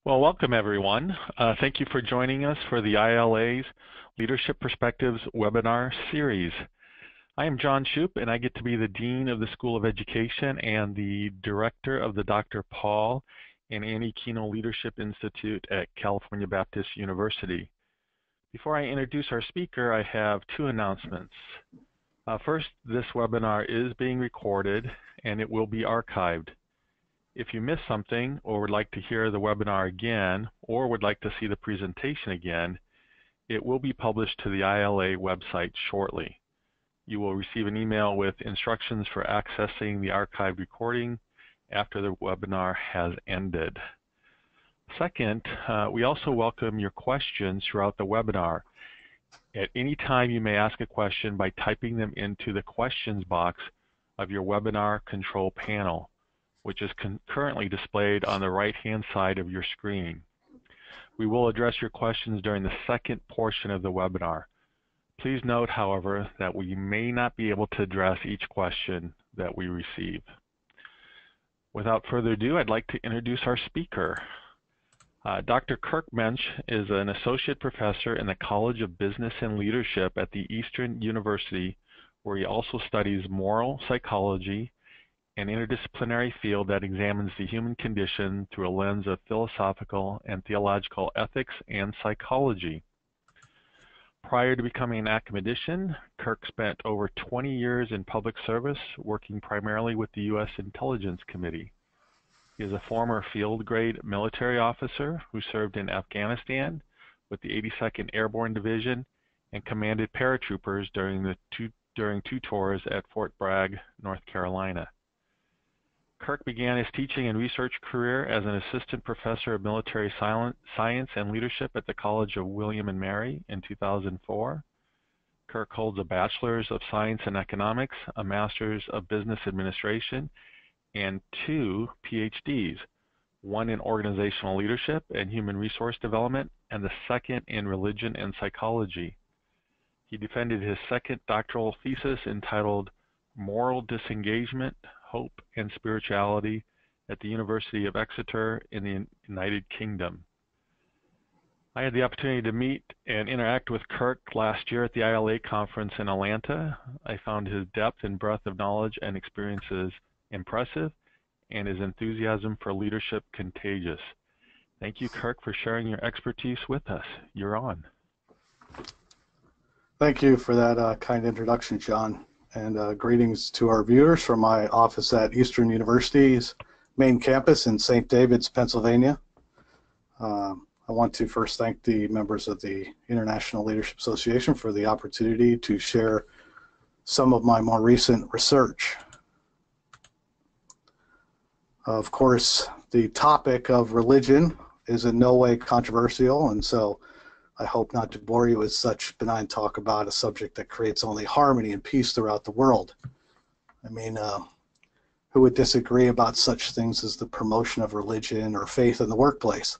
Well, welcome everyone. Thank you for joining us for the ILA's Leadership Perspectives webinar series. I am John Shoup, and I get to be the Dean of the School of Education and the Director of the Dr. Paul and Annie Kino Leadership Institute at California Baptist University. Before I introduce our speaker, I have two announcements. First, this webinar is being recorded and it will be archived. If you missed something or would like to hear the webinar again or would like to see the presentation again, it will be published to the ILA website shortly. You will receive an email with instructions for accessing the archived recording after the webinar has ended. Second, we also welcome your questions throughout the webinar. At any time, you may ask a question by typing them into the questions box of your webinar control panel, which is currently displayed on the right-hand side of your screen. We will address your questions during the second portion of the webinar. Please note, however, that we may not be able to address each question that we receive. Without further ado, I'd like to introduce our speaker. Dr. Kirk Mensch is an associate professor in the College of Business and Leadership at the Eastern University, where he also studies moral psychology, an interdisciplinary field that examines the human condition through a lens of philosophical and theological ethics and psychology. Prior to becoming an academician, Kirk spent over 20 years in public service, working primarily with the U.S. Intelligence Committee. He is a former field-grade military officer who served in Afghanistan with the 82nd Airborne Division and commanded paratroopers during two tours at Fort Bragg, North Carolina. Kirk began his teaching and research career as an assistant professor of military science and leadership at the College of William and Mary in 2004. Kirk holds a Bachelor's of Science in Economics, a Master's of Business Administration, and 2 PhDs, one in Organizational Leadership and Human Resource Development, and the second in Religion and Psychology. He defended his second doctoral thesis entitled Moral Disengagement, Hope and Spirituality at the University of Exeter in the United Kingdom. I had the opportunity to meet and interact with Kirk last year at the ILA conference in Atlanta. I found his depth and breadth of knowledge and experiences impressive and his enthusiasm for leadership contagious. Thank you, Kirk, for sharing your expertise with us. You're on. Thank you for that kind introduction, John. And greetings to our viewers from my office at Eastern University's main campus in St. David's, Pennsylvania. I want to first thank the members of the International Leadership Association for the opportunity to share some of my more recent research. Of course, the topic of religion is in no way controversial, and so I hope not to bore you with such benign talk about a subject that creates only harmony and peace throughout the world. I mean, who would disagree about such things as the promotion of religion or faith in the workplace?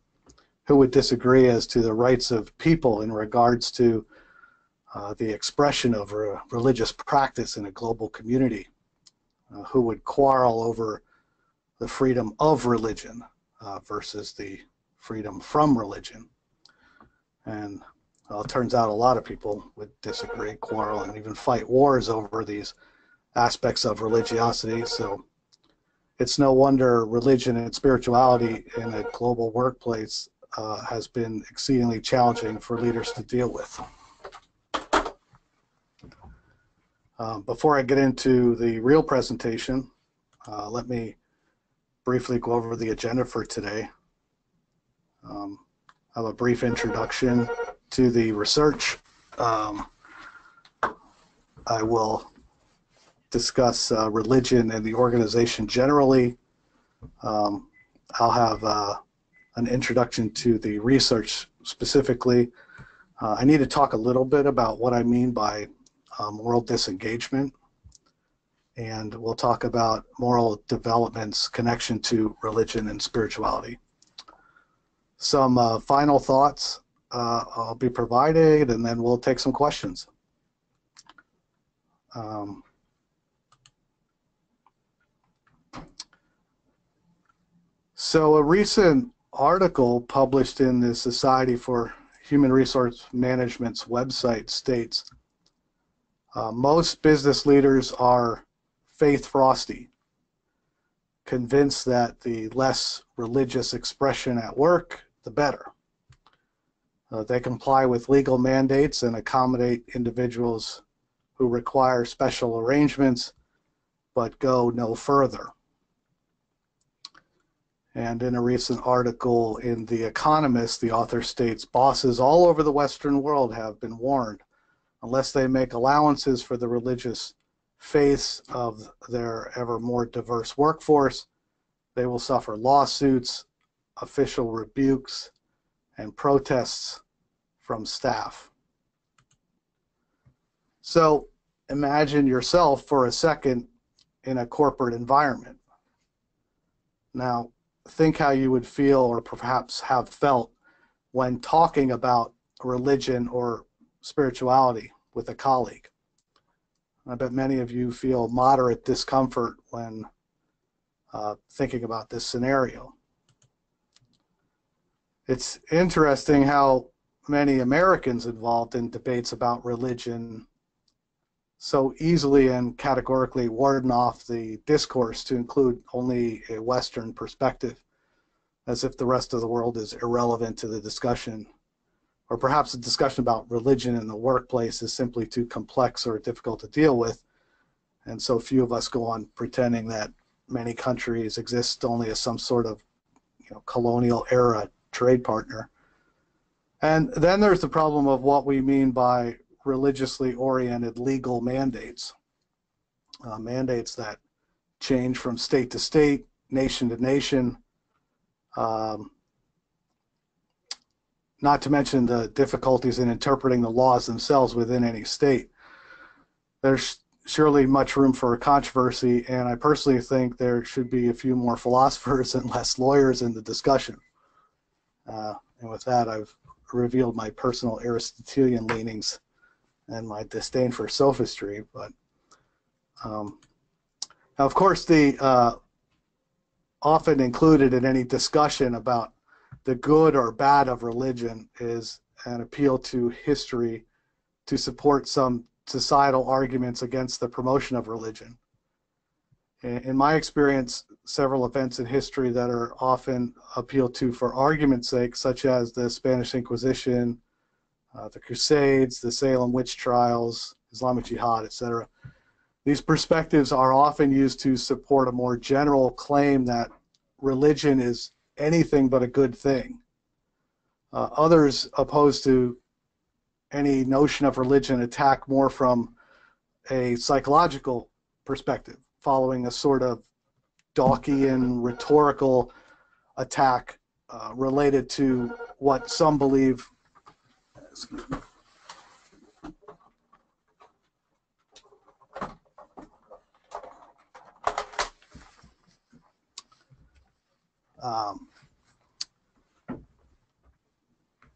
Who would disagree as to the rights of people in regards to the expression of religious practice in a global community? Who would quarrel over the freedom of religion versus the freedom from religion? And well, it turns out a lot of people would disagree, quarrel, and even fight wars over these aspects of religiosity. So it's no wonder religion and spirituality in a global workplace has been exceedingly challenging for leaders to deal with. Before I get into the real presentation, let me briefly go over the agenda for today. Have a brief introduction to the research. I will discuss religion and the organization generally. I'll have an introduction to the research specifically. I need to talk a little bit about what I mean by moral disengagement, and we'll talk about moral development's connection to religion and spirituality. Some final thoughts I'll be provided, and then we'll take some questions. So a recent article published in the Society for Human Resource Management's website states, most business leaders are faith frosty, convinced that the less religious expression at work, the better. They comply with legal mandates and accommodate individuals who require special arrangements, but go no further. And in a recent article in The Economist, the author states, bosses all over the Western world have been warned, unless they make allowances for the religious faiths of their ever more diverse workforce, they will suffer lawsuits, official rebukes, and protests from staff. So imagine yourself for a second in a corporate environment. Now, think how you would feel or perhaps have felt when talking about religion or spirituality with a colleague. I bet many of you feel moderate discomfort when thinking about this scenario. It's interesting how many Americans involved in debates about religion so easily and categorically warden off the discourse to include only a Western perspective, as if the rest of the world is irrelevant to the discussion. Or perhaps a discussion about religion in the workplace is simply too complex or difficult to deal with, and so few of us go on pretending that many countries exist only as some sort of colonial era trade partner. And then there's the problem of what we mean by religiously oriented legal mandates, mandates that change from state to state, nation to nation, not to mention the difficulties in interpreting the laws themselves within any state. There's surely much room for controversy, and I personally think there should be a few more philosophers and less lawyers in the discussion. And with that, I've revealed my personal Aristotelian leanings and my disdain for sophistry. But now, of course, the often included in any discussion about the good or bad of religion is an appeal to history to support some societal arguments against the promotion of religion. In my experience, several events in history that are often appealed to for argument's sake, such as the Spanish Inquisition, the Crusades, the Salem witch trials, Islamic Jihad, etc. These perspectives are often used to support a more general claim that religion is anything but a good thing. Others opposed to any notion of religion attack more from a psychological perspective, following a sort of Dawkinian rhetorical attack related to what some believe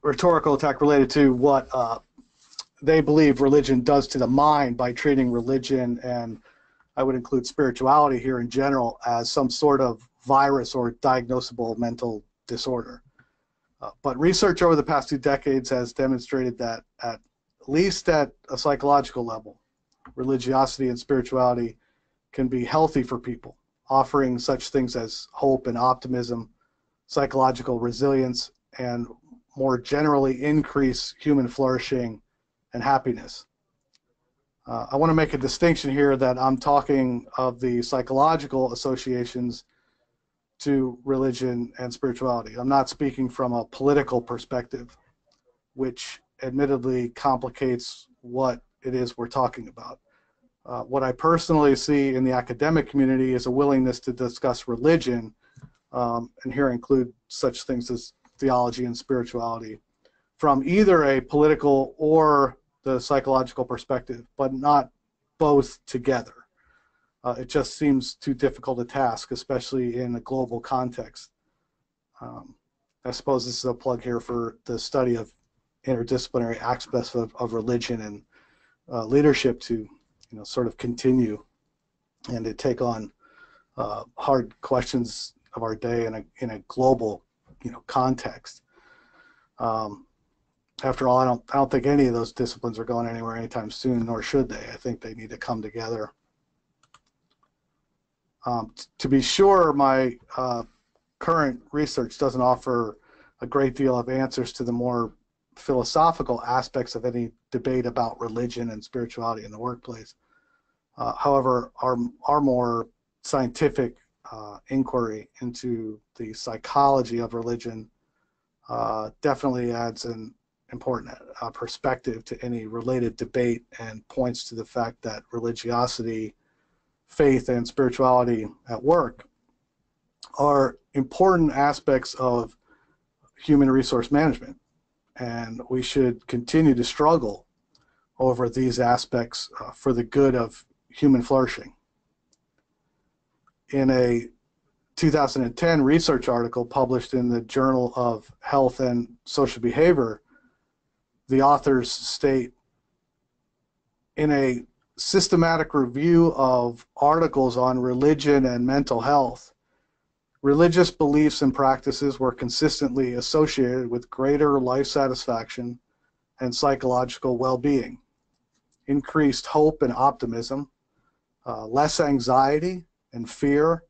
rhetorical attack related to what they believe religion does to the mind by treating religion, and I would include spirituality here in general, as some sort of virus or diagnosable mental disorder. But research over the past 2 decades has demonstrated that at least at a psychological level, religiosity and spirituality can be healthy for people, offering such things as hope and optimism, psychological resilience, and more generally increase human flourishing and happiness. I want to make a distinction here that I'm talking of the psychological associations to religion and spirituality. I'm not speaking from a political perspective, which admittedly complicates what it is we're talking about. What I personally see in the academic community is a willingness to discuss religion, and here I include such things as theology and spirituality, from either a political or the psychological perspective, but not both together. It just seems too difficult a task, especially in a global context. I suppose this is a plug here for the study of interdisciplinary aspects of religion and leadership to sort of continue and to take on hard questions of our day in a global context. After all, I don't think any of those disciplines are going anywhere anytime soon, nor should they. I think they need to come together. To be sure, my current research doesn't offer a great deal of answers to the more philosophical aspects of any debate about religion and spirituality in the workplace. However, our more scientific inquiry into the psychology of religion definitely adds an important perspective to any related debate and points to the fact that religiosity, faith, and spirituality at work are important aspects of human resource management, and we should continue to struggle over these aspects for the good of human flourishing. In a 2010 research article published in the Journal of Health and Social Behavior, the authors state, in a systematic review of articles on religion and mental health, religious beliefs and practices were consistently associated with greater life satisfaction and psychological well-being, increased hope and optimism, less anxiety and fear,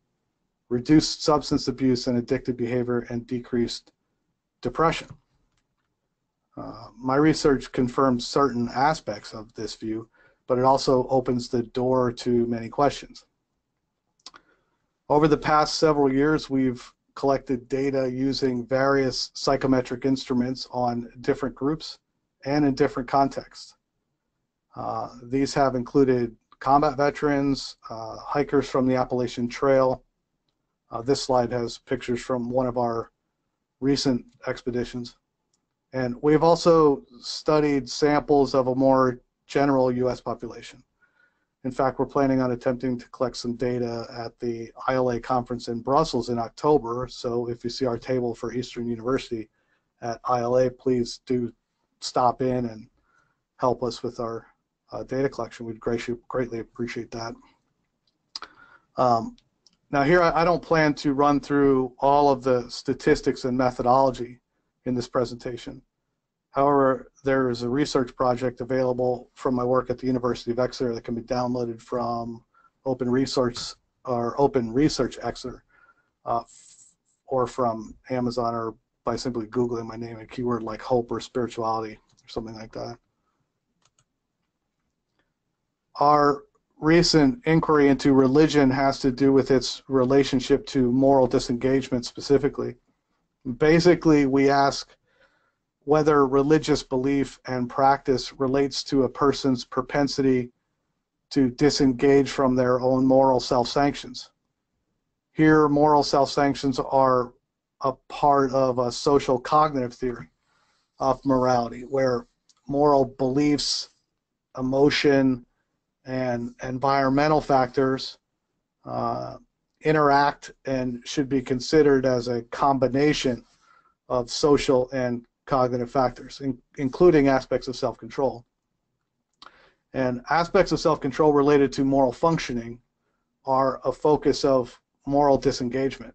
reduced substance abuse and addictive behavior, and decreased depression. My research confirms certain aspects of this view, but it also opens the door to many questions. Over the past several years, we've collected data using various psychometric instruments on different groups and in different contexts. These have included combat veterans, hikers from the Appalachian Trail. This slide has pictures from one of our recent expeditions. And we've also studied samples of a more general U.S. population. In fact, we're planning on attempting to collect some data at the ILA conference in Brussels in October. So if you see our table for Eastern University at ILA, please do stop in and help us with our data collection. We'd greatly appreciate that. Now here, I don't plan to run through all of the statistics and methodology in this presentation. However, there is a research project available from my work at the University of Exeter that can be downloaded from Open Research Exeter, or from Amazon, or by simply Googling my name, a keyword like hope or spirituality or something like that. Our recent inquiry into religion has to do with its relationship to moral disengagement specifically. Basically, we ask whether religious belief and practice relates to a person's propensity to disengage from their own moral self-sanctions. Here, moral self-sanctions are a part of a social cognitive theory of morality, where moral beliefs, emotion, and environmental factors interact and should be considered as a combination of social and cognitive factors, including aspects of self-control. And aspects of self-control related to moral functioning are a focus of moral disengagement.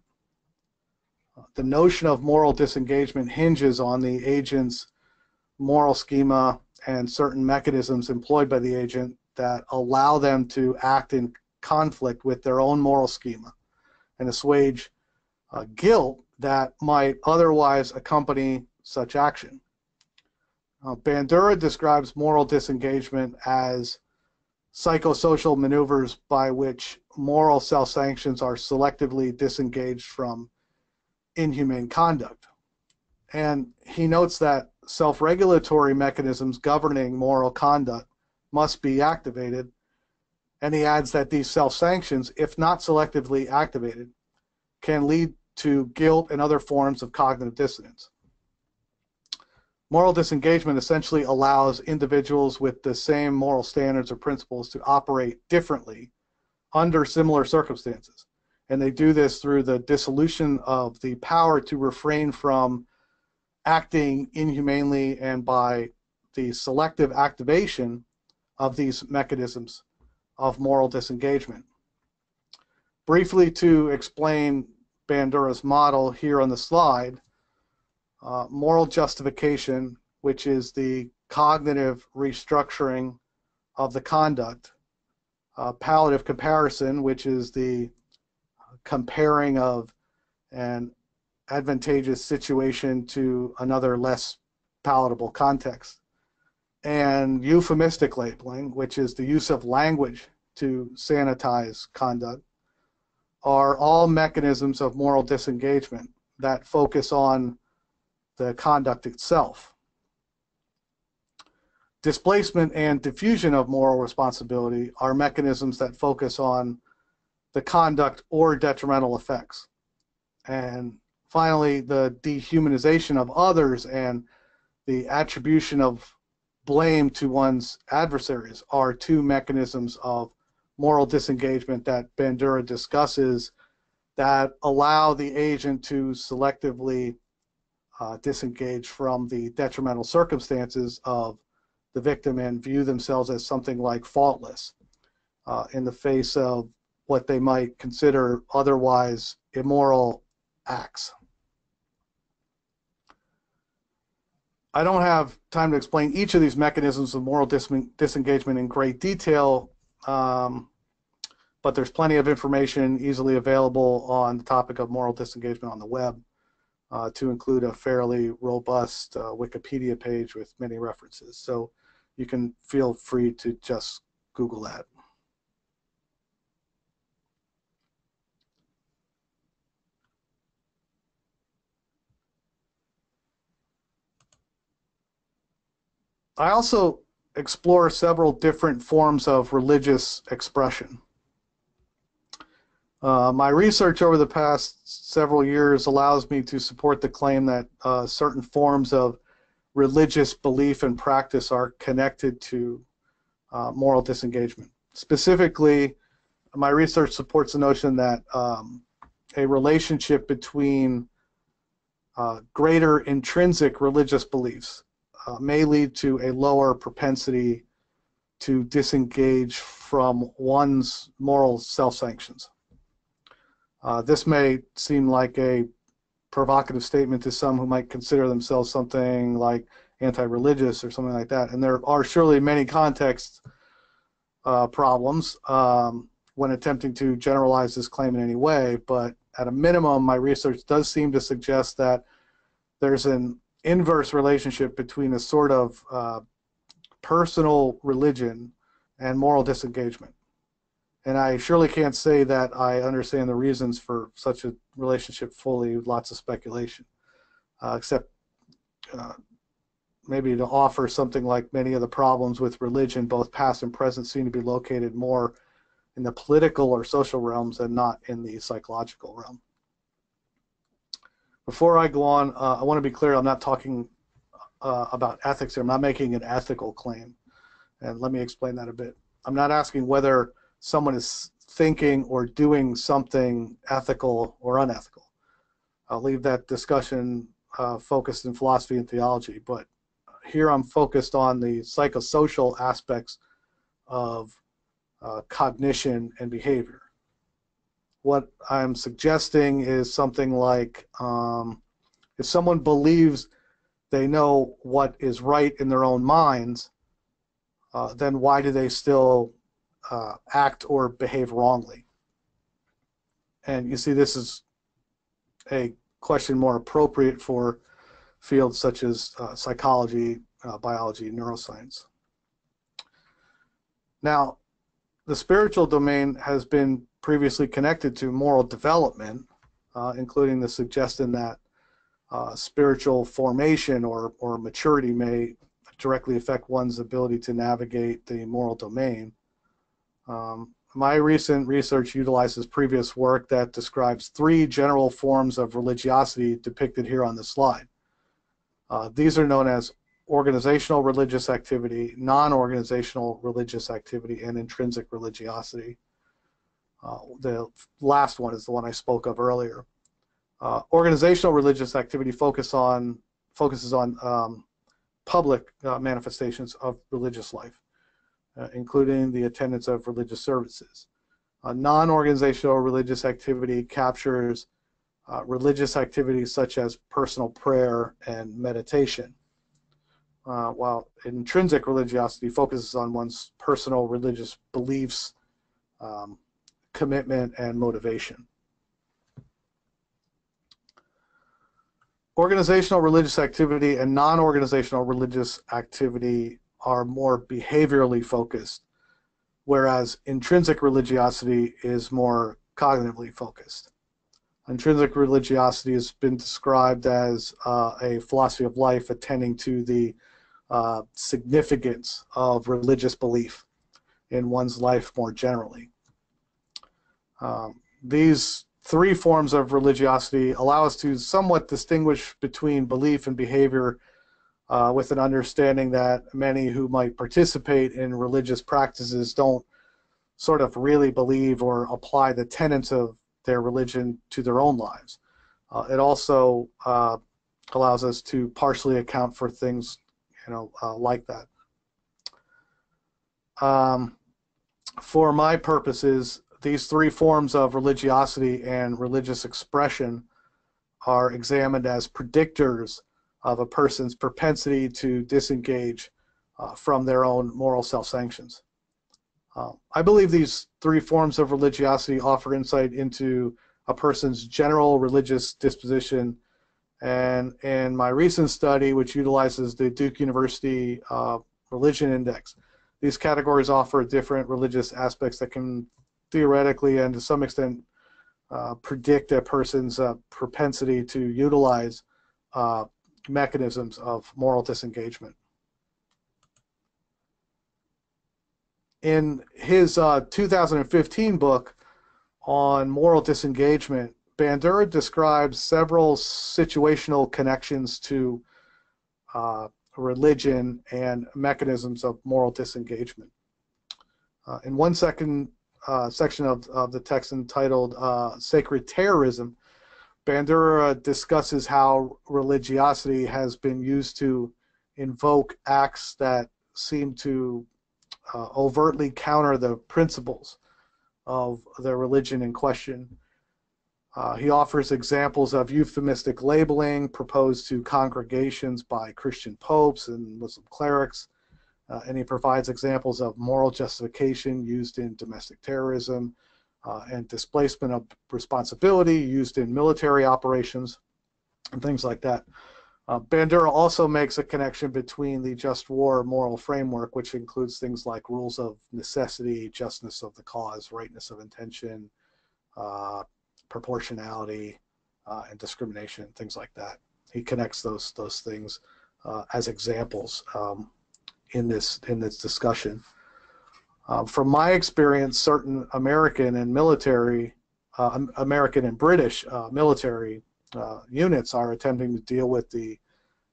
The notion of moral disengagement hinges on the agent's moral schema and certain mechanisms employed by the agent that allow them to act in conflict with their own moral schema and assuage guilt that might otherwise accompany such action. Bandura describes moral disengagement as psychosocial maneuvers by which moral self-sanctions are selectively disengaged from inhumane conduct. And he notes that self-regulatory mechanisms governing moral conduct must be activated, and he adds that these self-sanctions, if not selectively activated, can lead to guilt and other forms of cognitive dissonance. Moral disengagement essentially allows individuals with the same moral standards or principles to operate differently under similar circumstances. And they do this through the dissolution of the power to refrain from acting inhumanely and by the selective activation of these mechanisms of moral disengagement. Briefly, to explain Bandura's model here on the slide, moral justification, which is the cognitive restructuring of the conduct, palliative comparison, which is the comparing of an advantageous situation to another less palatable context, and euphemistic labeling, which is the use of language to sanitize conduct, are all mechanisms of moral disengagement that focus on the conduct itself. Displacement and diffusion of moral responsibility are mechanisms that focus on the conduct or detrimental effects. And finally, the dehumanization of others and the attribution of blame to one's adversaries are two mechanisms of moral disengagement that Bandura discusses that allow the agent to selectively disengage from the detrimental circumstances of the victim and view themselves as something like faultless in the face of what they might consider otherwise immoral acts. I don't have time to explain each of these mechanisms of moral disengagement in great detail, but there's plenty of information easily available on the topic of moral disengagement on the web, to include a fairly robust Wikipedia page with many references. So you can feel free to just Google that. I also explore several different forms of religious expression. My research over the past several years allows me to support the claim that certain forms of religious belief and practice are connected to moral disengagement. Specifically, my research supports the notion that a relationship between greater intrinsic religious beliefs may lead to a lower propensity to disengage from one's moral self-sanctions. This may seem like a provocative statement to some who might consider themselves something like anti-religious or something like that, and there are surely many context problems when attempting to generalize this claim in any way, but at a minimum, my research does seem to suggest that there's an inverse relationship between a sort of personal religion and moral disengagement. And I surely can't say that I understand the reasons for such a relationship fully, with lots of speculation, except maybe to offer something like many of the problems with religion, both past and present, seem to be located more in the political or social realms and not in the psychological realm. Before I go on, I want to be clear, I'm not talking about ethics here. I'm not making an ethical claim. And let me explain that a bit. I'm not asking whether someone is thinking or doing something ethical or unethical. I'll leave that discussion focused in philosophy and theology, but here I'm focused on the psychosocial aspects of cognition and behavior. What I'm suggesting is something like if someone believes they know what is right in their own minds, then why do they still act or behave wrongly? And you see, this is a question more appropriate for fields such as psychology, biology, neuroscience. Now, the spiritual domain has been previously connected to moral development, including the suggestion that spiritual formation or maturity may directly affect one's ability to navigate the moral domain. My recent research utilizes previous work that describes three general forms of religiosity depicted here on the slide. These are known as organizational religious activity, non-organizational religious activity, and intrinsic religiosity. The last one is the one I spoke of earlier. Organizational religious activity focuses on public manifestations of religious life, including the attendance of religious services. Non-organizational religious activity captures religious activities such as personal prayer and meditation, while intrinsic religiosity focuses on one's personal religious beliefs, commitment, and motivation. Organizational religious activity and non-organizational religious activity are more behaviorally focused, whereas intrinsic religiosity is more cognitively focused. Intrinsic religiosity has been described as a philosophy of life attending to the significance of religious belief in one's life more generally. These three forms of religiosity allow us to somewhat distinguish between belief and behavior with an understanding that many who might participate in religious practices don't sort of really believe or apply the tenets of their religion to their own lives. It also allows us to partially account for things, like that. For my purposes, these three forms of religiosity and religious expression are examined as predictors of a person's propensity to disengage from their own moral self-sanctions. I believe these three forms of religiosity offer insight into a person's general religious disposition, and in my recent study, which utilizes the Duke University Religion Index, these categories offer different religious aspects that can theoretically and to some extent predict a person's propensity to utilize mechanisms of moral disengagement. In his 2015 book on moral disengagement, Bandura describes several situational connections to religion and mechanisms of moral disengagement. In one section of the text entitled Sacred Terrorism, Bandura discusses how religiosity has been used to invoke acts that seem to overtly counter the principles of the religion in question. He offers examples of euphemistic labeling proposed to congregations by Christian popes and Muslim clerics, and he provides examples of moral justification used in domestic terrorism and displacement of responsibility used in military operations and things like that. Bandura also makes a connection between the just war moral framework, which includes things like rules of necessity, justness of the cause, rightness of intention, proportionality, and discrimination, things like that. He connects those things as examples in this discussion. From my experience, certain American and British military units are attempting to deal with the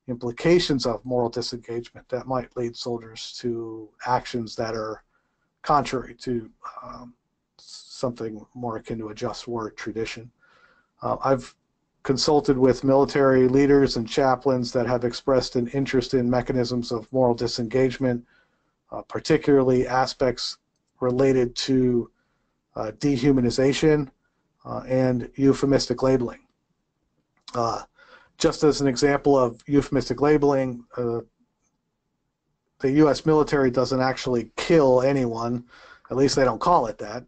implications of moral disengagement that might lead soldiers to actions that are contrary to something more akin to a just war tradition. I've consulted with military leaders and chaplains that have expressed an interest in mechanisms of moral disengagement, particularly aspects related to dehumanization and euphemistic labeling. Just as an example of euphemistic labeling, the U.S. military doesn't actually kill anyone, at least they don't call it that.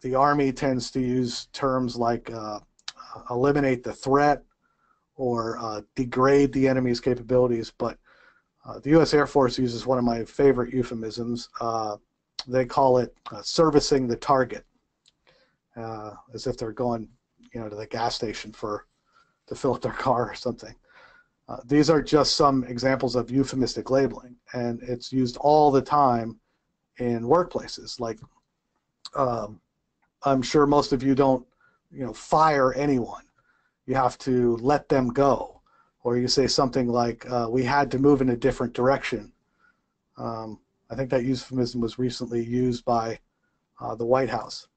The Army tends to use terms like eliminate the threat or degrade the enemy's capabilities, but the U.S. Air Force uses one of my favorite euphemisms. They call it servicing the target, as if they're going, to the gas station to fill up their car or something. These are just some examples of euphemistic labeling, and it's used all the time in workplaces. Like, I'm sure most of you don't, fire anyone. You have to let them go. Or you say something like, we had to move in a different direction. I think that euphemism was recently used by the White House.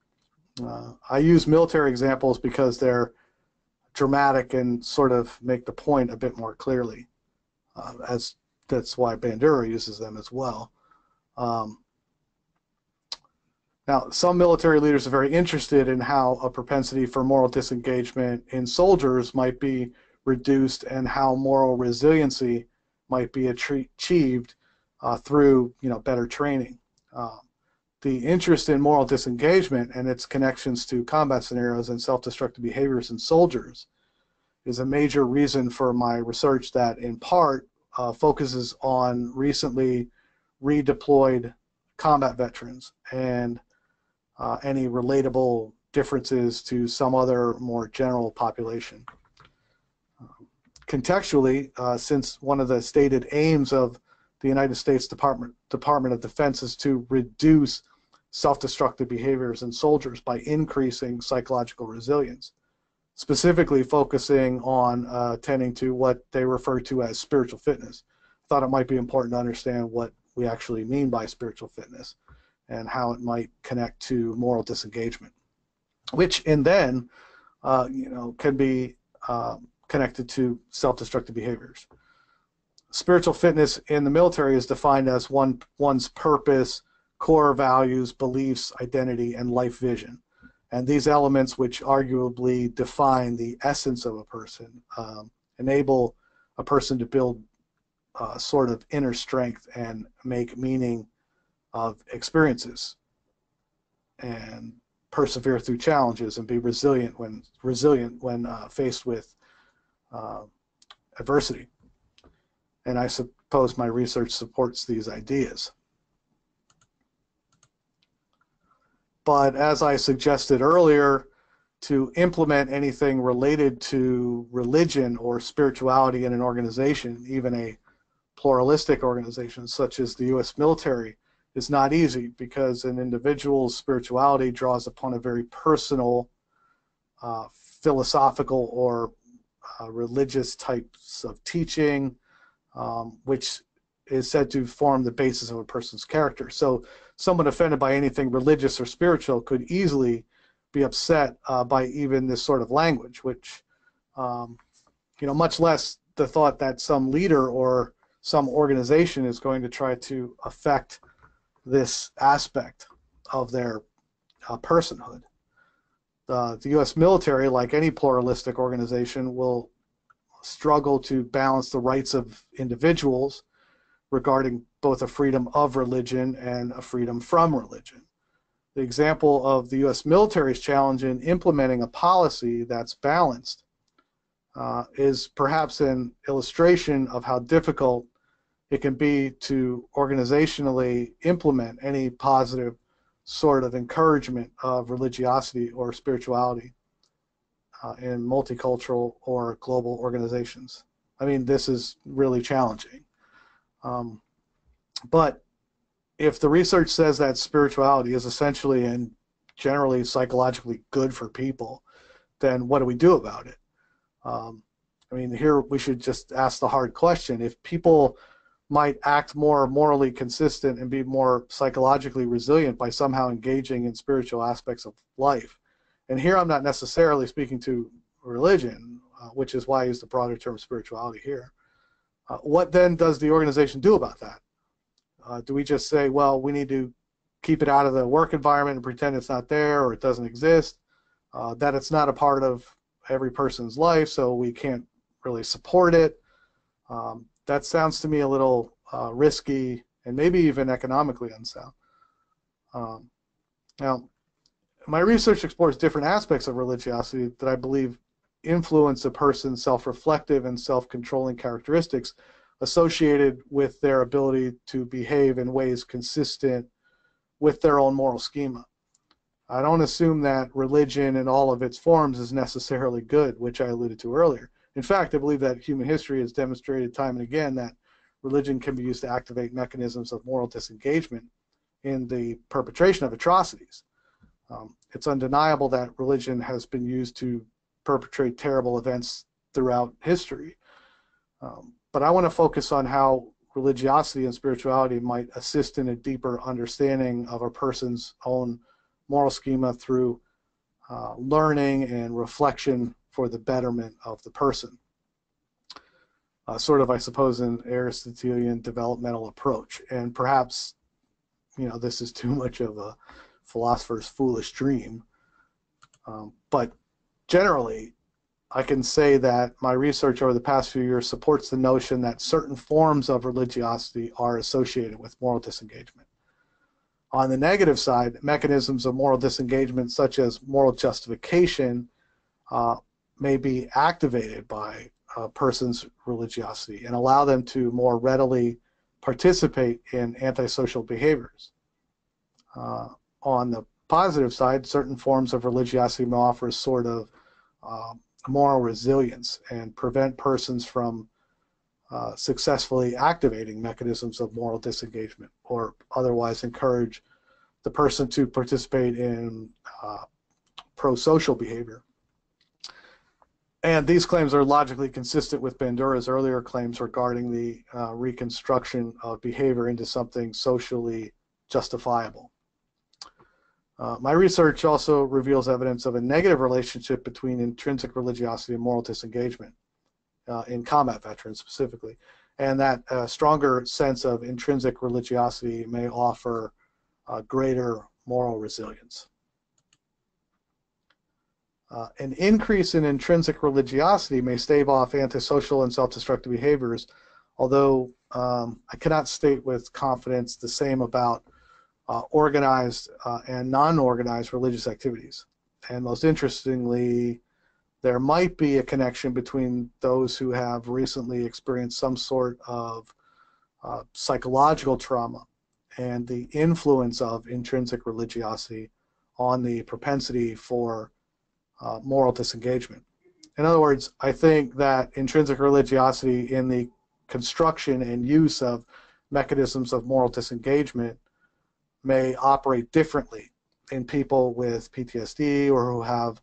I use military examples because they're dramatic and sort of make the point a bit more clearly, as that's why Bandura uses them as well. Now, some military leaders are very interested in how a propensity for moral disengagement in soldiers might be reduced and how moral resiliency might be achieved through better training. Uh, the interest in moral disengagement and its connections to combat scenarios and self-destructive behaviors in soldiers is a major reason for my research that in part focuses on recently redeployed combat veterans and any relatable differences to some other more general population. Contextually, since one of the stated aims of the United States Department of Defense is to reduce self-destructive behaviors in soldiers by increasing psychological resilience, specifically focusing on tending to what they refer to as spiritual fitness. I thought it might be important to understand what we actually mean by spiritual fitness and how it might connect to moral disengagement, which then can be connected to self-destructive behaviors. Spiritual fitness in the military is defined as one's purpose, core values, beliefs, identity, and life vision. And these elements, which arguably define the essence of a person, enable a person to build sort of inner strength and make meaning of experiences and persevere through challenges and be resilient when faced with adversity. And I suppose my research supports these ideas. But as I suggested earlier, to implement anything related to religion or spirituality in an organization, even a pluralistic organization such as the U.S. military, is not easy because an individual's spirituality draws upon a very personal, philosophical or religious types of teaching, which is said to form the basis of a person's character. So someone offended by anything religious or spiritual could easily be upset by even this sort of language, which, much less the thought that some leader or some organization is going to try to affect this aspect of their personhood. The U.S. military, like any pluralistic organization, will struggle to balance the rights of individuals regarding both a freedom of religion and a freedom from religion. The example of the U.S. military's challenge in implementing a policy that's balanced is perhaps an illustration of how difficult it can be to organizationally implement any positive sort of encouragement of religiosity or spirituality in multicultural or global organizations. I mean, this is really challenging. But if the research says that spirituality is essentially and generally psychologically good for people, then what do we do about it? I mean, here we should just ask the hard question. If people might act more morally consistent and be more psychologically resilient by somehow engaging in spiritual aspects of life, and here I'm not necessarily speaking to religion, which is why I use the broader term spirituality here. What then does the organization do about that? Do we just say, well, we need to keep it out of the work environment and pretend it's not there or it doesn't exist, that it's not a part of every person's life, so we can't really support it? That sounds to me a little risky and maybe even economically unsound. Now, my research explores different aspects of religiosity that I believe influence a person's self-reflective and self-controlling characteristics associated with their ability to behave in ways consistent with their own moral schema. I don't assume that religion in all of its forms is necessarily good, which I alluded to earlier. In fact, I believe that human history has demonstrated time and again that religion can be used to activate mechanisms of moral disengagement in the perpetration of atrocities. It's undeniable that religion has been used to perpetrate terrible events throughout history. But I want to focus on how religiosity and spirituality might assist in a deeper understanding of a person's own moral schema through learning and reflection for the betterment of the person. Sort of, I suppose, an Aristotelian developmental approach. And perhaps, this is too much of a philosopher's foolish dream. But generally, I can say that my research over the past few years supports the notion that certain forms of religiosity are associated with moral disengagement. On the negative side, mechanisms of moral disengagement, such as moral justification, may be activated by a person's religiosity and allow them to more readily participate in antisocial behaviors. On the positive side, certain forms of religiosity may offer a sort of moral resilience and prevent persons from successfully activating mechanisms of moral disengagement, or otherwise encourage the person to participate in pro-social behavior. And these claims are logically consistent with Bandura's earlier claims regarding the reconstruction of behavior into something socially justifiable. My research also reveals evidence of a negative relationship between intrinsic religiosity and moral disengagement in combat veterans specifically, and that a stronger sense of intrinsic religiosity may offer greater moral resilience. An increase in intrinsic religiosity may stave off antisocial and self-destructive behaviors, although I cannot state with confidence the same about organized and non-organized religious activities. And most interestingly, there might be a connection between those who have recently experienced some sort of psychological trauma and the influence of intrinsic religiosity on the propensity for moral disengagement. In other words, I think that intrinsic religiosity in the construction and use of mechanisms of moral disengagement may operate differently in people with PTSD or who have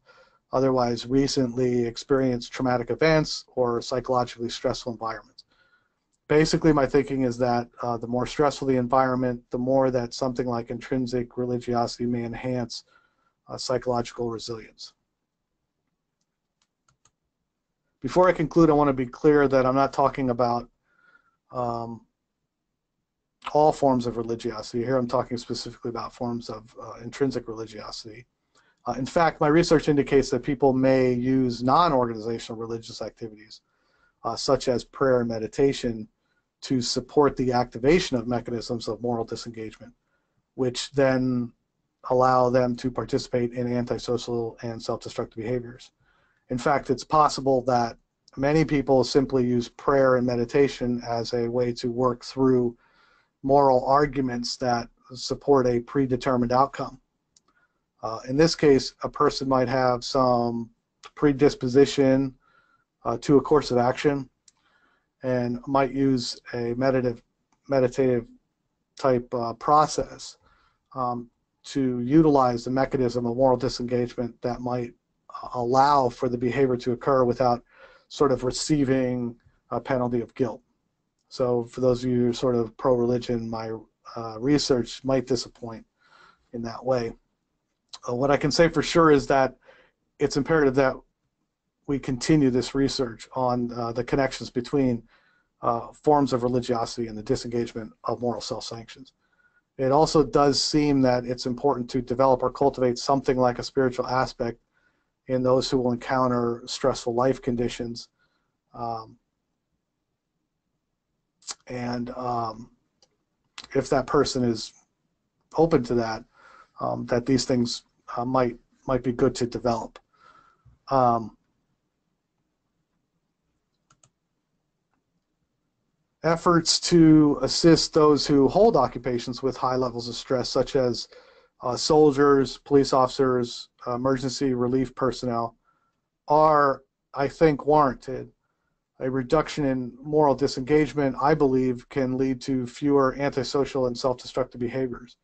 otherwise recently experienced traumatic events or psychologically stressful environments. Basically, my thinking is that the more stressful the environment, the more that something like intrinsic religiosity may enhance psychological resilience. Before I conclude, I want to be clear that I'm not talking about all forms of religiosity. Here I'm talking specifically about forms of intrinsic religiosity. In fact, my research indicates that people may use non-organizational religious activities, such as prayer and meditation, to support the activation of mechanisms of moral disengagement, which then allow them to participate in antisocial and self-destructive behaviors. In fact, it's possible that many people simply use prayer and meditation as a way to work through moral arguments that support a predetermined outcome. In this case, a person might have some predisposition to a course of action and might use a meditative type process to utilize the mechanism of moral disengagement that might allow for the behavior to occur without sort of receiving a penalty of guilt. So for those of you who are sort of pro-religion, my research might disappoint in that way. What I can say for sure is that it's imperative that we continue this research on the connections between forms of religiosity and the disengagement of moral self-sanctions. It also does seem that it's important to develop or cultivate something like a spiritual aspect in those who will encounter stressful life conditions. If that person is open to that, that these things might be good to develop. Efforts to assist those who hold occupations with high levels of stress, such as soldiers, police officers, emergency relief personnel, are, I think, warranted. A reduction in moral disengagement, I believe, can lead to fewer antisocial and self-destructive behaviors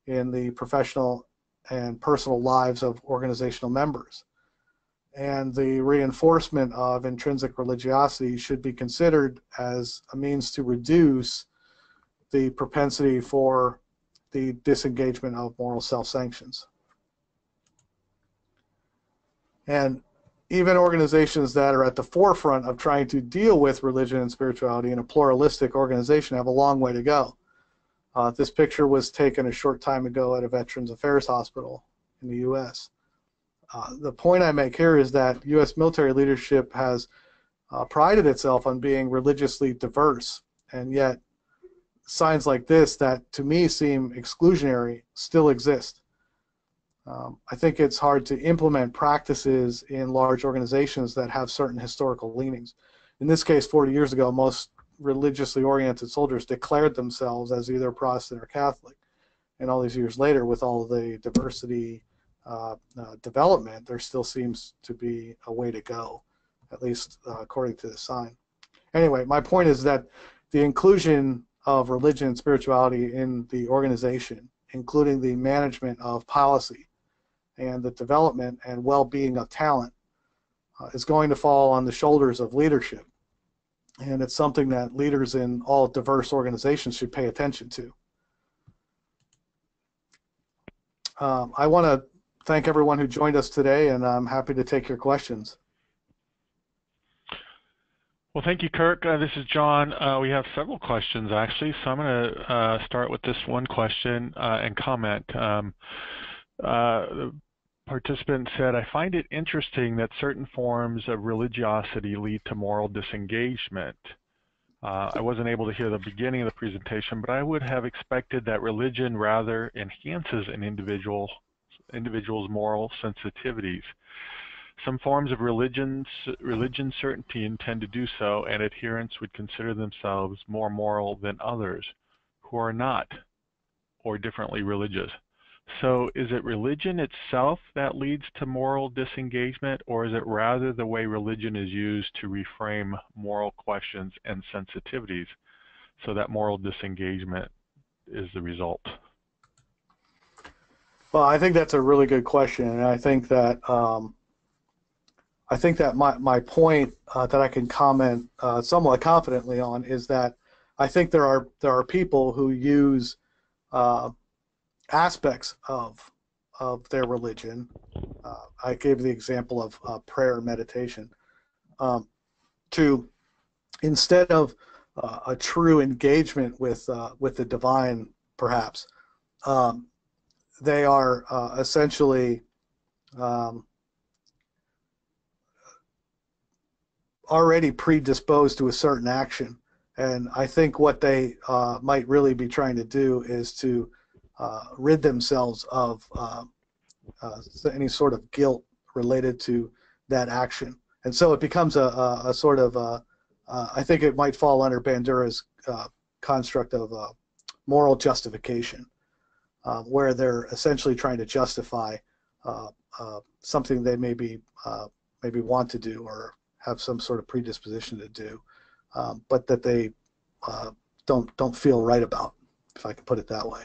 in the professional and personal lives of organizational members. And the reinforcement of intrinsic religiosity should be considered as a means to reduce the propensity for the disengagement of moral self-sanctions. And even organizations that are at the forefront of trying to deal with religion and spirituality in a pluralistic organization have a long way to go. This picture was taken a short time ago at a Veterans Affairs hospital in the U.S. The point I make here is that U.S. military leadership has prided itself on being religiously diverse, and yet signs like this that to me seem exclusionary still exist. I think it's hard to implement practices in large organizations that have certain historical leanings. In this case, 40 years ago, most religiously oriented soldiers declared themselves as either Protestant or Catholic. And all these years later, with all the diversity development, there still seems to be a way to go, at least according to the sign. Anyway, my point is that the inclusion of religion and spirituality in the organization, including the management of policy and the development and well-being of talent, is going to fall on the shoulders of leadership. And it's something that leaders in all diverse organizations should pay attention to. I want to thank everyone who joined us today, and I'm happy to take your questions. Well, thank you, Kirk. This is John. We have several questions, actually, so I'm going to start with this one question and comment. The participant said, I find it interesting that certain forms of religiosity lead to moral disengagement. I wasn't able to hear the beginning of the presentation, but I would have expected that religion rather enhances an individual's moral sensitivities. Some forms of religion certainty intend to do so, and adherents would consider themselves more moral than others who are not or differently religious. So is it religion itself that leads to moral disengagement, or is it rather the way religion is used to reframe moral questions and sensitivities so that moral disengagement is the result? Well, I think that's a really good question, and I think that my point that I can comment somewhat confidently on is that I think there are people who use aspects of their religion. I gave the example of prayer and meditation. To instead of a true engagement with the divine, perhaps they are essentially already predisposed to a certain action, and I think what they might really be trying to do is to rid themselves of any sort of guilt related to that action. And so it becomes a sort of, I think it might fall under Bandura's construct of moral justification, where they're essentially trying to justify something they maybe want to do or have some sort of predisposition to do, but that they don't feel right about, if I can put it that way.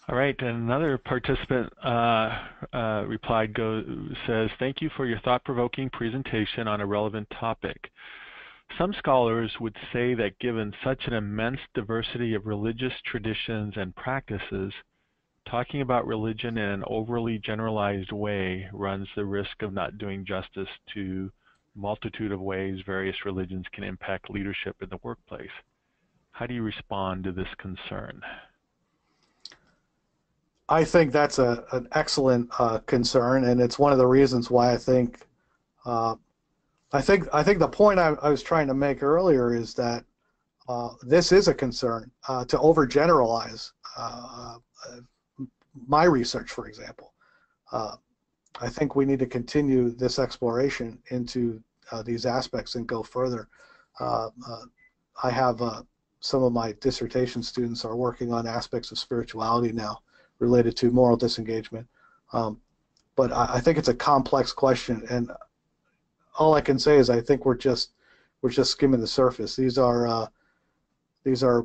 All right, and another participant says, thank you for your thought-provoking presentation on a relevant topic. Some scholars would say that given such an immense diversity of religious traditions and practices, talking about religion in an overly generalized way runs the risk of not doing justice to the multitude of ways various religions can impact leadership in the workplace. How do you respond to this concern? I think that's an excellent concern, and it's one of the reasons why I think the point I was trying to make earlier is that this is a concern to overgeneralize my research, for example. I think we need to continue this exploration into these aspects and go further. I have some of my dissertation students are working on aspects of spirituality now related to moral disengagement. But I think it's a complex question, and all I can say is I think we're just skimming the surface. These are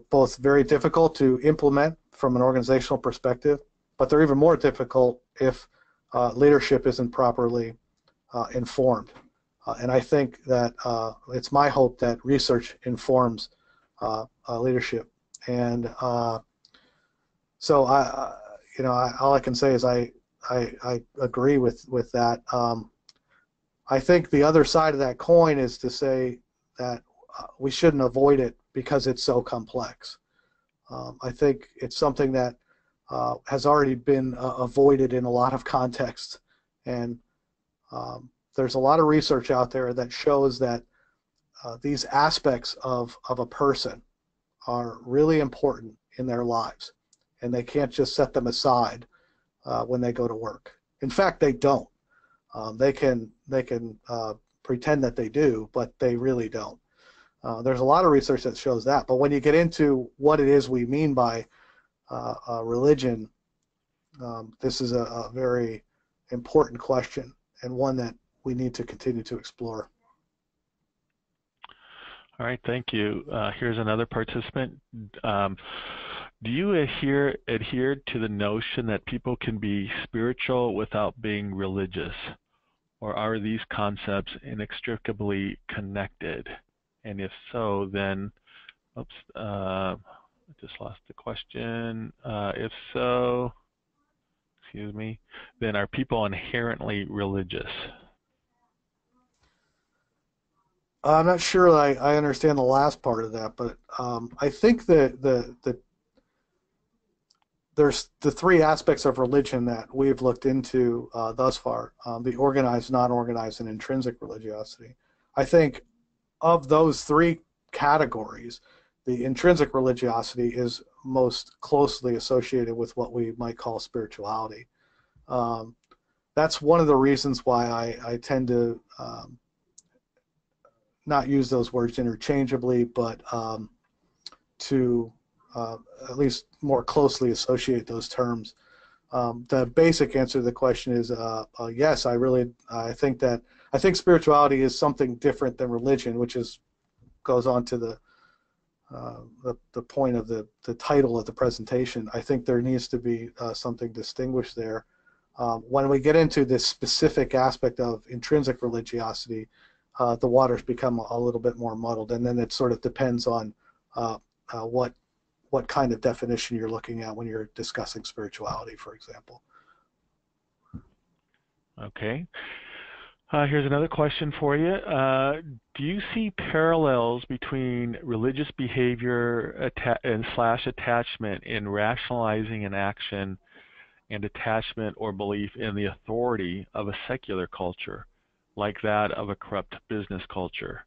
both very difficult to implement from an organizational perspective, but they're even more difficult if leadership isn't properly informed. And I think that it's my hope that research informs leadership. And so all I can say is I agree with that. I think the other side of that coin is to say that we shouldn't avoid it because it's so complex. I think it's something that has already been avoided in a lot of contexts, and there's a lot of research out there that shows that these aspects of a person are really important in their lives, and they can't just set them aside when they go to work. In fact, they don't. They can pretend that they do, but they really don't. There's a lot of research that shows that. But when you get into what it is we mean by religion, this is a very important question, and one that we need to continue to explore. All right, thank you. Here's another participant. Do you adhere to the notion that people can be spiritual without being religious? Or are these concepts inextricably connected? And if so, then, oops, I just lost the question. If so, excuse me, then are people inherently religious? I'm not sure I understand the last part of that, but I think that there's the three aspects of religion that we've looked into thus far: the organized, non-organized, and intrinsic religiosity. I think of those three categories, the intrinsic religiosity is most closely associated with what we might call spirituality. That's one of the reasons why I tend to not use those words interchangeably, but to at least more closely associate those terms. The basic answer to the question is yes. I think spirituality is something different than religion, which goes on to the point of the title of the presentation. I think there needs to be something distinguished there. When we get into this specific aspect of intrinsic religiosity, the waters become a little bit more muddled, and then it sort of depends on what kind of definition you're looking at when you're discussing spirituality, for example. Okay. Here's another question for you. Do you see parallels between religious behavior and / attachment in rationalizing an action and attachment or belief in the authority of a secular culture, like that of a corrupt business culture?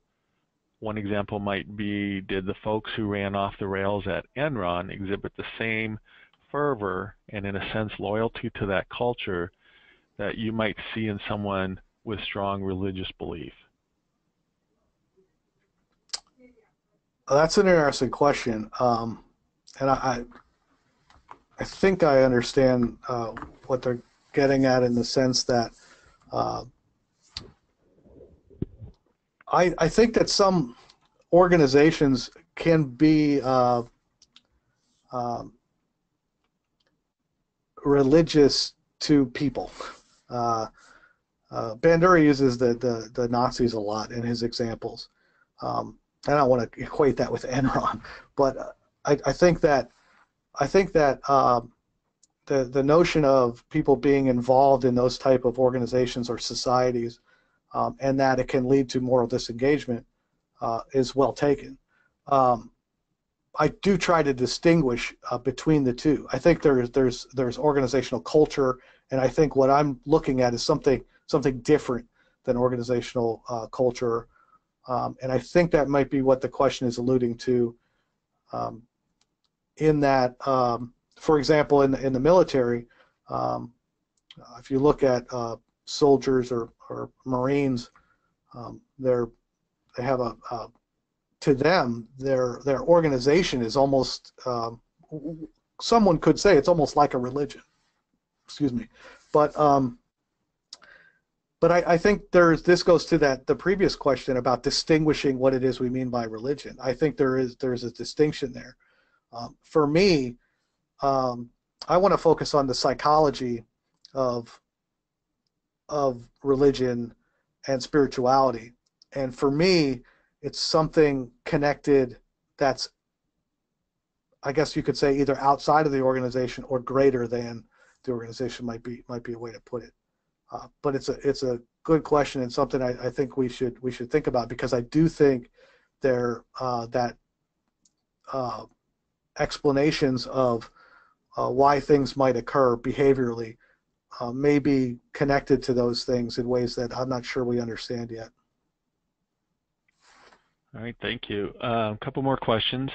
One example might be, did the folks who ran off the rails at Enron exhibit the same fervor and, in a sense, loyalty to that culture that you might see in someone with strong religious belief? That's an interesting question, and I think I understand what they're getting at, in the sense that I think that some organizations can be religious to people. Bandura uses the Nazis a lot in his examples. I don't want to equate that with Enron, but I think that the notion of people being involved in those type of organizations or societies, and that it can lead to moral disengagement, is well taken. I do try to distinguish between the two. I think there's organizational culture, and I think what I'm looking at is something different than organizational culture, and I think that might be what the question is alluding to. In that, for example, in the military, if you look at soldiers or Marines, they have to them, their organization is almost, someone could say it's almost like a religion. Excuse me, but I think this goes to the previous question about distinguishing what it is we mean by religion. I think there's a distinction there. For me, I want to focus on the psychology of religion and spirituality, and for me, it's something connected that's, I guess you could say, either outside of the organization or greater than the organization might be a way to put it. But it's a good question, and something I think we should think about, because I do think that explanations of why things might occur behaviorally may be connected to those things in ways that I'm not sure we understand yet. All right, thank you. A couple more questions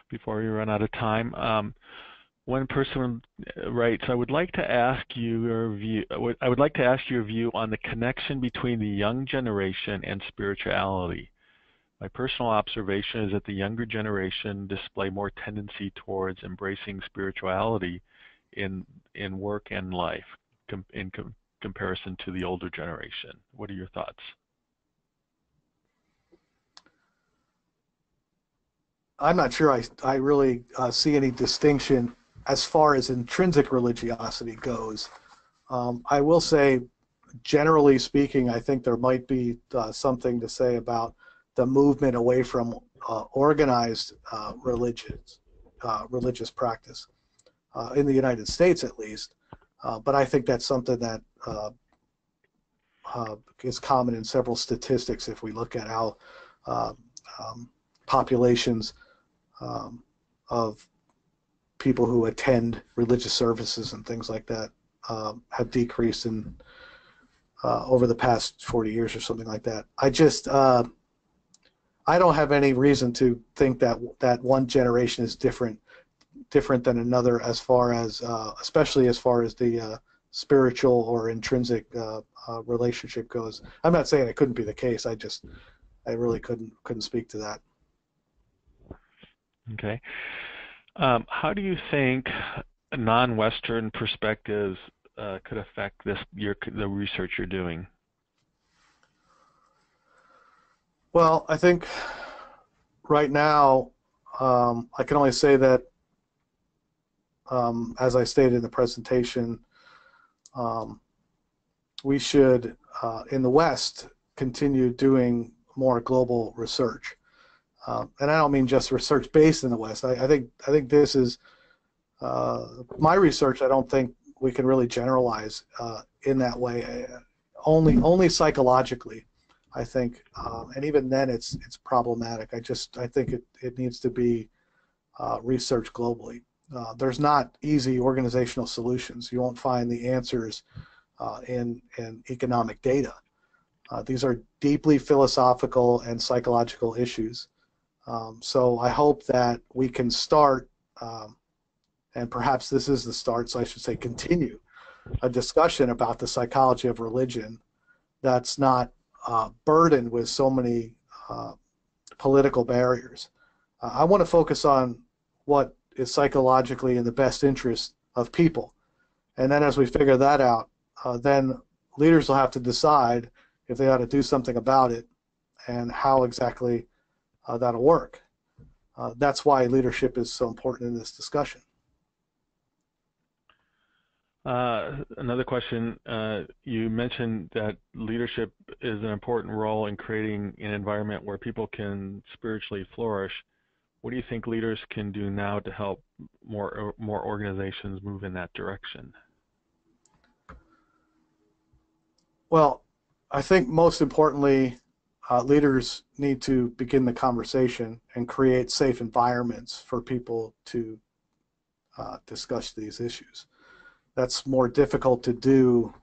before we run out of time. One person writes, I would like to ask you your view. I would like to ask your view on the connection between the young generation and spirituality. My personal observation is that the younger generation display more tendency towards embracing spirituality in work and life in comparison to the older generation. What are your thoughts? I'm not sure I really see any distinction as far as intrinsic religiosity goes. I will say, generally speaking, I think there might be something to say about the movement away from organized religious practice in the United States, at least. But I think that's something that is common in several statistics if we look at how populations of people who attend religious services and things like that have decreased in over the past 40 years or something like that. I don't have any reason to think that one generation is different than another as far as, especially as far as the spiritual or intrinsic relationship goes. I'm not saying it couldn't be the case. I really couldn't speak to that. Okay. How do you think non-Western perspectives could affect the research you're doing? Well, I think right now I can only say that, as I stated in the presentation, we should, in the West, continue doing more global research. And I don't mean just research based in the West. I think this is my research. I don't think we can really generalize in that way. Only psychologically, I think, and even then it's problematic. I think it needs to be researched globally. There's not easy organizational solutions. You won't find the answers in economic data. These are deeply philosophical and psychological issues. So I hope that we can start, and perhaps this is the start, so I should say continue, a discussion about the psychology of religion that's not burdened with so many political barriers. I want to focus on what is psychologically in the best interest of people. And then as we figure that out, then leaders will have to decide if they ought to do something about it and how exactly that'll work. That's why leadership is so important in this discussion. Another question, you mentioned that leadership is an important role in creating an environment where people can spiritually flourish. What do you think leaders can do now to help more organizations move in that direction? Well, I think most importantly, leaders need to begin the conversation and create safe environments for people to discuss these issues. That's more difficult to do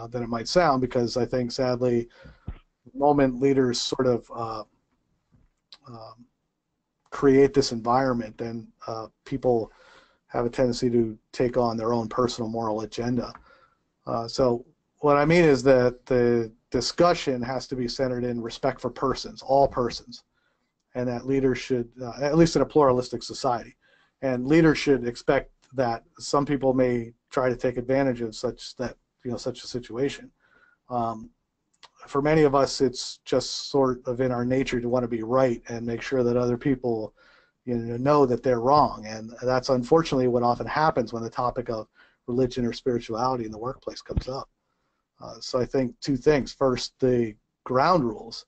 than it might sound, because I think, sadly, the moment leaders sort of create this environment, then people have a tendency to take on their own personal moral agenda. So what I mean is that the discussion has to be centered in respect for persons, all persons, and that leaders should, at least in a pluralistic society, and leaders should expect that some people may try to take advantage of such a situation. For many of us, it's just sort of in our nature to want to be right and make sure that other people, know that they're wrong, and that's unfortunately what often happens when the topic of religion or spirituality in the workplace comes up. So I think two things. First, the ground rules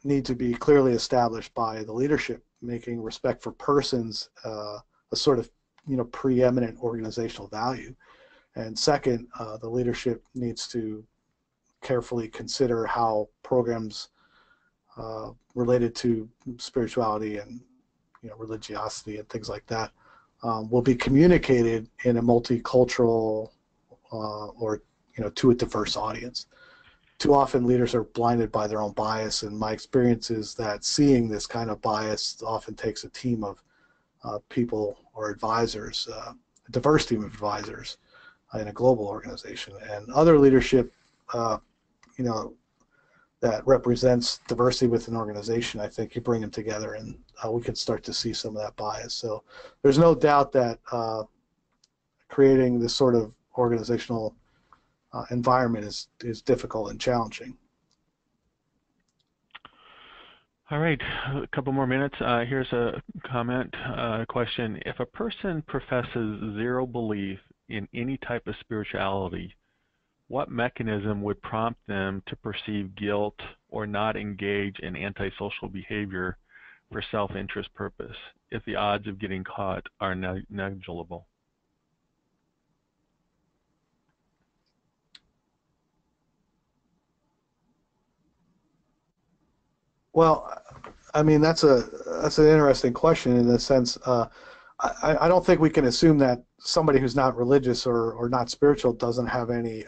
need to be clearly established by the leadership, making respect for persons a sort of preeminent organizational value. And second, the leadership needs to carefully consider how programs related to spirituality and religiosity and things like that will be communicated in a multicultural or to a diverse audience. Too often leaders are blinded by their own bias, and my experience is that seeing this kind of bias often takes a team of people or advisors, a diverse team of advisors in a global organization. And other leadership that represents diversity within an organization, I think you bring them together and we can start to see some of that bias. So there's no doubt that creating this sort of organizational environment is difficult and challenging. All right, a couple more minutes. Here's a comment, question. If a person professes zero belief in any type of spirituality, what mechanism would prompt them to perceive guilt or not engage in antisocial behavior for self-interest purpose if the odds of getting caught are negligible? Well, I mean that's an interesting question in the sense I don't think we can assume that somebody who's not religious or not spiritual doesn't have any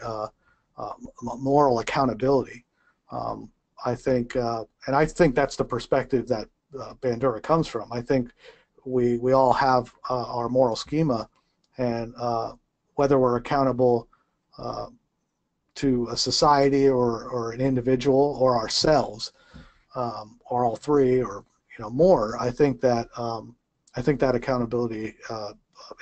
moral accountability. I think, and I think that's the perspective that Bandura comes from. I think we all have our moral schema, and whether we're accountable to a society or an individual or ourselves, or all three, or more, I think that accountability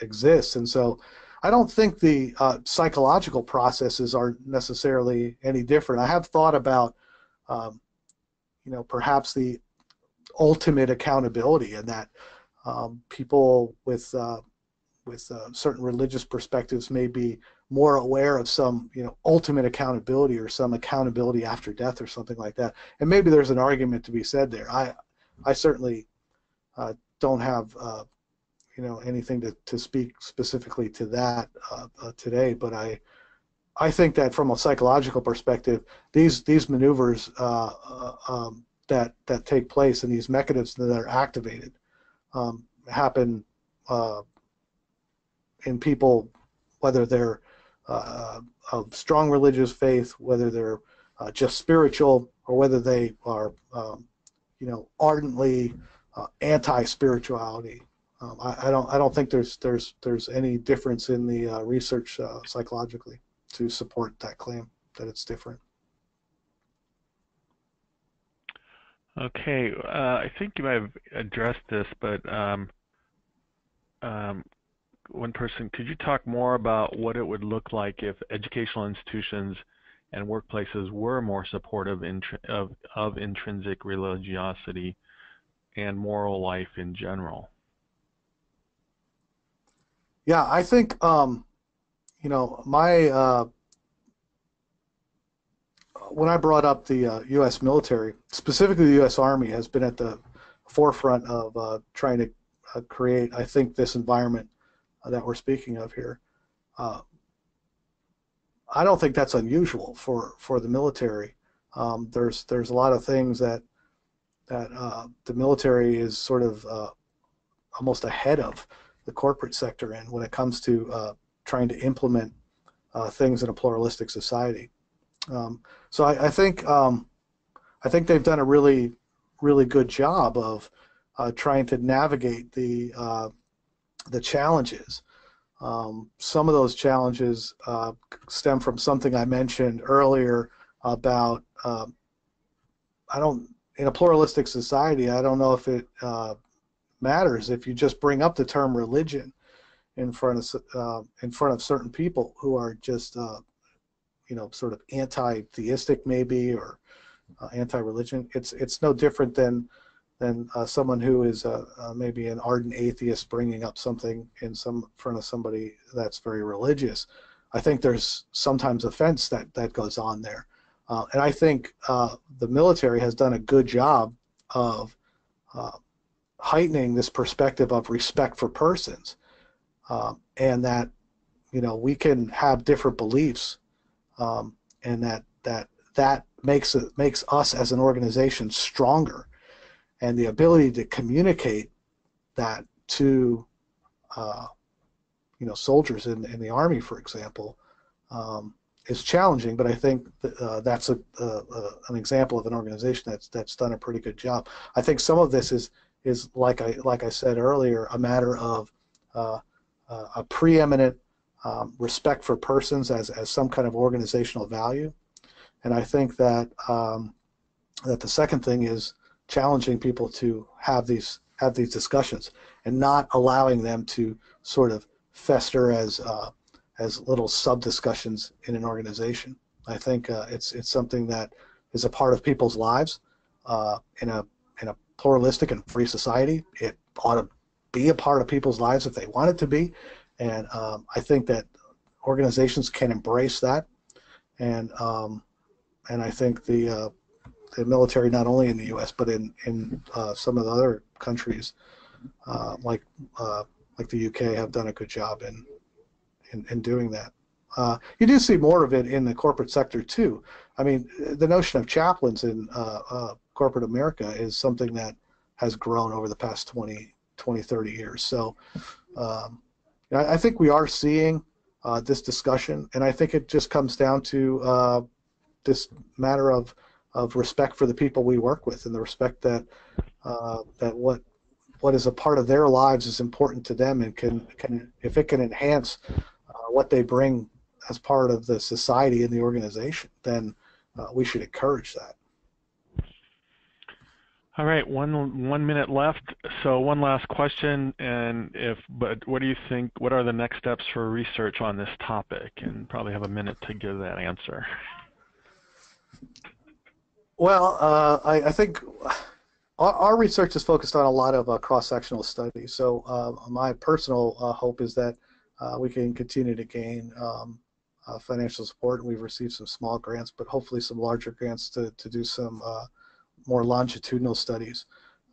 exists. And so I don't think the psychological processes are necessarily any different. I have thought about perhaps the ultimate accountability, and that people with certain religious perspectives may be more aware of some ultimate accountability or some accountability after death or something like that. And maybe there's an argument to be said there. I certainly don't have anything to speak specifically to that today, but I think that from a psychological perspective, these maneuvers that take place and these mechanisms that are activated happen in people, whether they're of strong religious faith, whether they're just spiritual, or whether they are ardently anti-spirituality. I don't think there's any difference in the research psychologically to support that claim that it's different. Okay, I think you might have addressed this, but one person, could you talk more about what it would look like if educational institutions and workplaces were more supportive of intrinsic religiosity and moral life in general? Yeah, I think my when I brought up the U.S. military, specifically the U.S. Army, has been at the forefront of trying to create, I think, this environment that we're speaking of here. I don't think that's unusual for the military. There's a lot of things that the military is sort of almost ahead of the corporate sector in when it comes to trying to implement things in a pluralistic society. So I think they've done a really good job of trying to navigate the challenges. Some of those challenges stem from something I mentioned earlier about in a pluralistic society, I don't know if it matters if you just bring up the term religion in front of certain people who are just sort of anti-theistic maybe, or anti-religion. It's no different than someone who is maybe an ardent atheist bringing up something in front of somebody that's very religious. I think there's sometimes offense that goes on there. And I think the military has done a good job of heightening this perspective of respect for persons, and that we can have different beliefs, and that makes us as an organization stronger, and the ability to communicate that to soldiers in the Army, for example, is challenging. But I think that's an example of an organization that's done a pretty good job. I think some of this is like I said earlier, a matter of a preeminent respect for persons as some kind of organizational value. And I think that that the second thing is challenging people to have these discussions and not allowing them to sort of fester as little sub discussions in an organization. I think it's something that is a part of people's lives in a pluralistic and free society. It ought to be a part of people's lives if they want it to be, and I think that organizations can embrace that, and I think the military, not only in the U.S. but in some of the other countries like the UK, have done a good job in doing that. You do see more of it in the corporate sector too. I mean, the notion of chaplains in corporate America is something that has grown over the past 20, 30 years. So I think we are seeing this discussion, and I think it just comes down to this matter of respect for the people we work with, and the respect that what is a part of their lives is important to them, and can if it can enhance what they bring as part of the society and the organization, then we should encourage that. All right, one minute left. So one last question, but what do you think? What are the next steps for research on this topic? And probably have a minute to give that answer. Well, I think our research is focused on a lot of cross-sectional studies. So my personal hope is that we can continue to gain financial support, and we've received some small grants, but hopefully some larger grants to do some more longitudinal studies.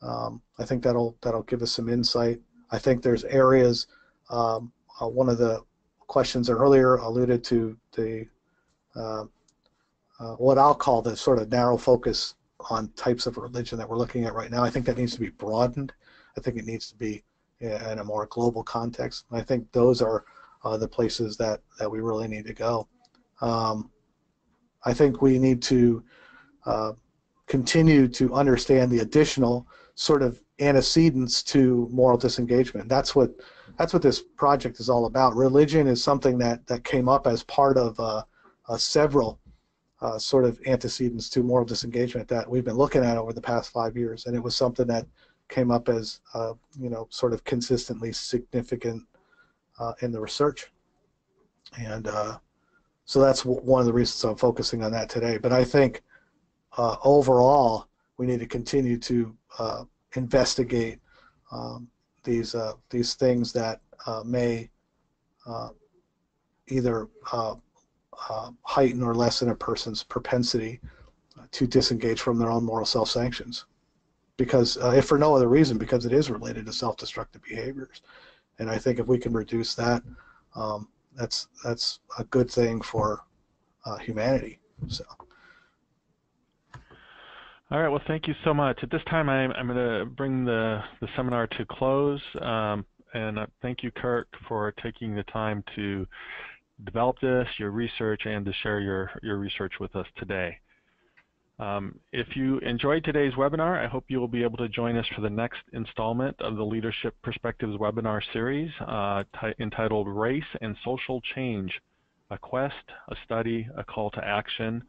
I think that'll give us some insight. I think there's areas. One of the questions earlier alluded to the what I'll call the sort of narrow focus on types of religion that we're looking at right now. I think that needs to be broadened. I think it needs to be in a more global context. And I think those are the places that we really need to go. I think we need to continue to understand the additional sort of antecedents to moral disengagement. That's what this project is all about. Religion is something that came up as part of several sort of antecedents to moral disengagement that we've been looking at over the past 5 years, and it was something that came up as sort of consistently significant in the research, and so that's one of the reasons I'm focusing on that today. But I think overall we need to continue to investigate these things that may either heighten or lessen a person's propensity to disengage from their own moral self-sanctions, because if for no other reason, because it is related to self-destructive behaviors. And I think if we can reduce that, that's a good thing for humanity. So. All right, well, thank you so much. At this time, I'm going to bring the seminar to close, and thank you, Kirk, for taking the time to develop this, your research, and to share your research with us today. If you enjoyed today's webinar, I hope you will be able to join us for the next installment of the Leadership Perspectives webinar series entitled Race and Social Change, a Quest, a Study, a Call to Action,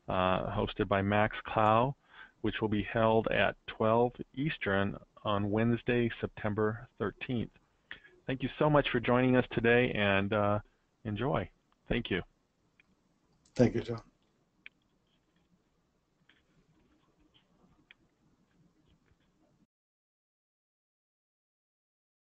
hosted by Max Clow, which will be held at 12 Eastern on Wednesday, September 13th. Thank you so much for joining us today, and enjoy. Thank you. Thank you, John.